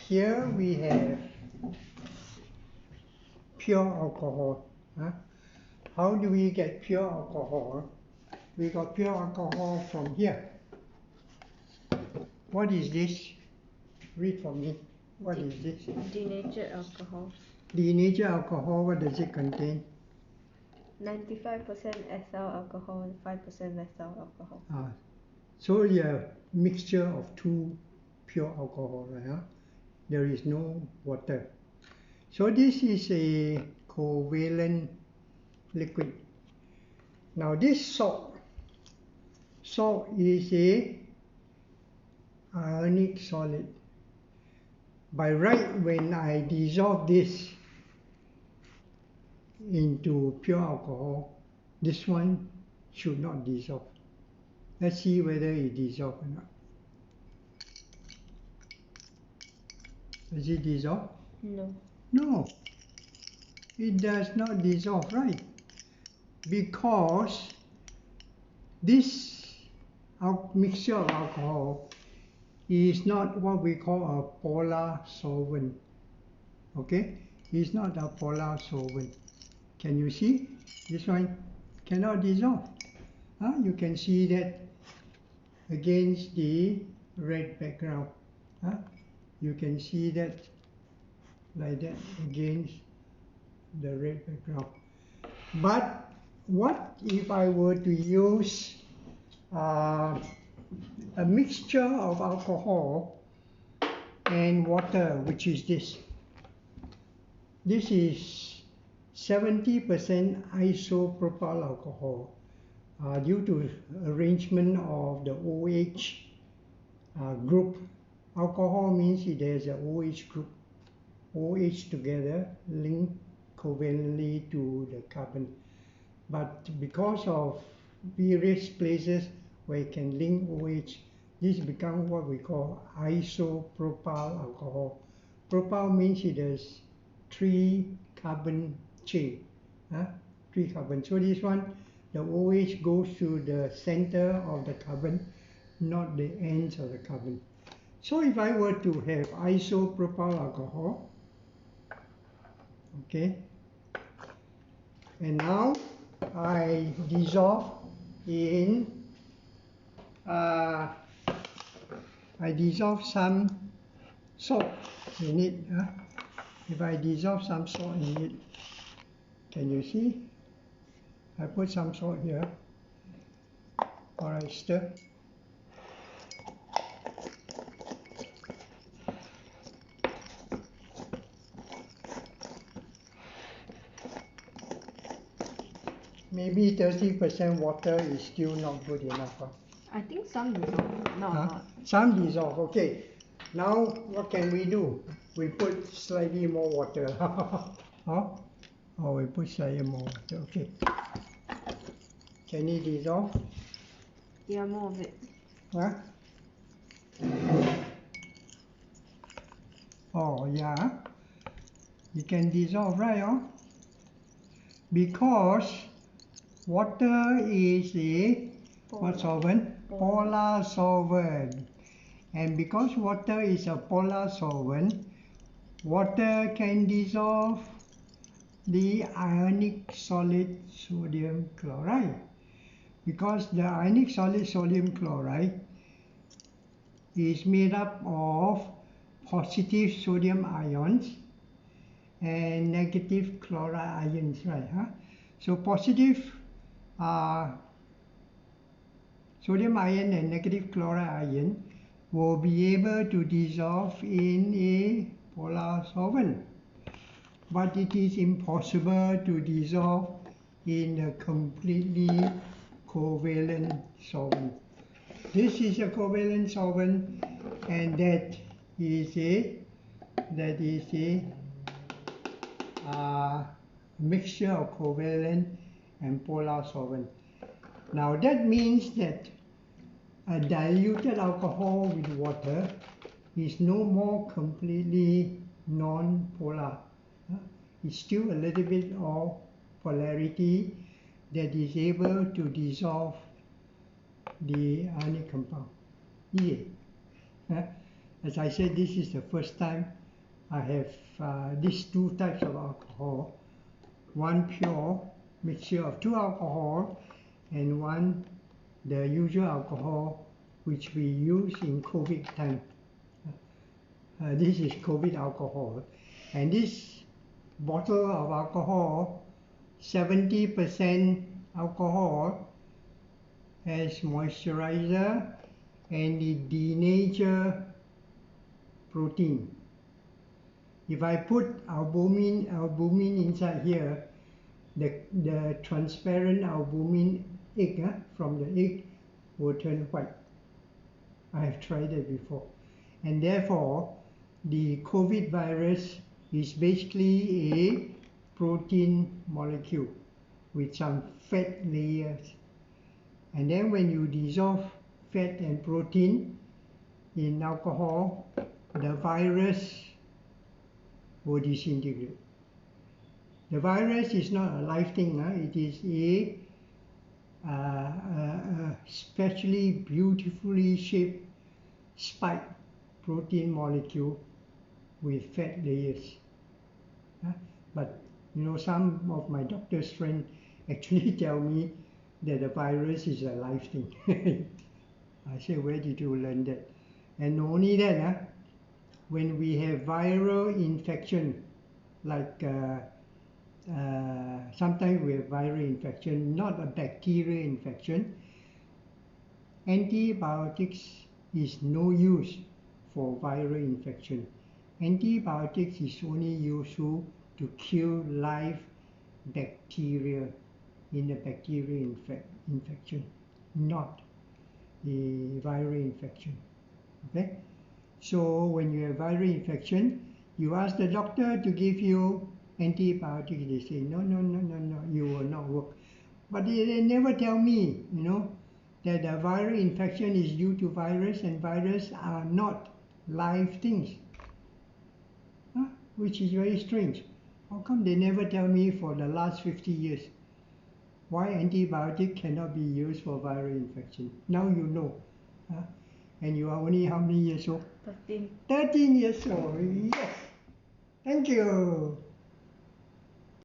Here we have pure alcohol. How do we get pure alcohol? We got pure alcohol from here. What is this? Read for me. What is this? Denatured alcohol. Denatured alcohol, what does it contain? 95% ethyl alcohol and 5% methyl alcohol. So you have mixture of two pure alcohol, right? There is no water. So this is a covalent liquid. Now this salt is a ionic solid. By right, when I dissolve this into pure alcohol, this one should not dissolve. Let's see whether it dissolves or not. Does it dissolve? No. No, it does not dissolve, right? Because this mixture of alcohol is not what we call a polar solvent. Okay? It's not a polar solvent. Can you see? This one cannot dissolve. You can see that against the red background. You can see that like that against the red background. But what if I were to use a mixture of alcohol and water, which is this? This is 70% isopropyl alcohol. Due to arrangement of the OH group. Alcohol means there's a OH group. OH together link covalently to the carbon. But because of various places where it can link OH, this becomes what we call isopropyl alcohol. Propyl means it has 3 carbon chain. 3 carbon. So this one, the OH goes to the center of the carbon, not the ends of the carbon. So if I were to have isopropyl alcohol, okay, and now I dissolve some salt in it. If I dissolve some salt in it, can you see? I put some salt here. Alright, stir. Maybe 30% water is still not good enough. I think some dissolve. No, not. Some dissolve, okay. Now what can we do? We put slightly more water. Or we put slightly more water, okay. Can it dissolve? Yeah, more of it. Oh yeah, it can dissolve, right? Because water is a what solvent? Polar solvent. And because water is a polar solvent, water can dissolve the ionic solid sodium chloride. Because the ionic solid sodium chloride is made up of positive sodium ions and negative chloride ions, right? So positive sodium ion and negative chloride ion will be able to dissolve in a polar solvent. But it is impossible to dissolve in a completely covalent solvent. This is a covalent solvent, and that is a mixture of covalent and polar solvent. Now that means that a diluted alcohol with water is no more completely non-polar. It's still a little bit of polarity that is able to dissolve the ionic compound. as I said, this is the first time I have these two types of alcohol. One pure mixture of two alcohol, and one the usual alcohol which we use in COVID time. This is COVID alcohol, and this bottle of alcohol, 70% alcohol, has moisturizer and it denature protein. If I put albumin inside here, the transparent albumin egg from the egg will turn white. I have tried it before, and therefore the COVID virus is basically a protein molecule with some fat layers. And then when you dissolve fat and protein in alcohol, the virus will disintegrate. The virus is not a live thing, it is a specially beautifully shaped spike protein molecule with fat layers. But you know, some of my doctor's friends actually tell me that the virus is a live thing. I say, where did you learn that? And not only that, when we have viral infection, like sometimes we have viral infection, not a bacterial infection, antibiotics is no use for viral infection. Antibiotics is only useful to kill live bacteria in a bacterial infection, not the viral infection. Okay? So when you have viral infection, you ask the doctor to give you antibiotics. They say, no, you will not work. But they never tell me, you know, that the viral infection is due to virus, and virus are not live things. Which is very strange. How come they never tell me for the last 50 years? Why antibiotic cannot be used for viral infection? Now you know. And you are only how many years old? 13. 13 years old. Yes. Thank you.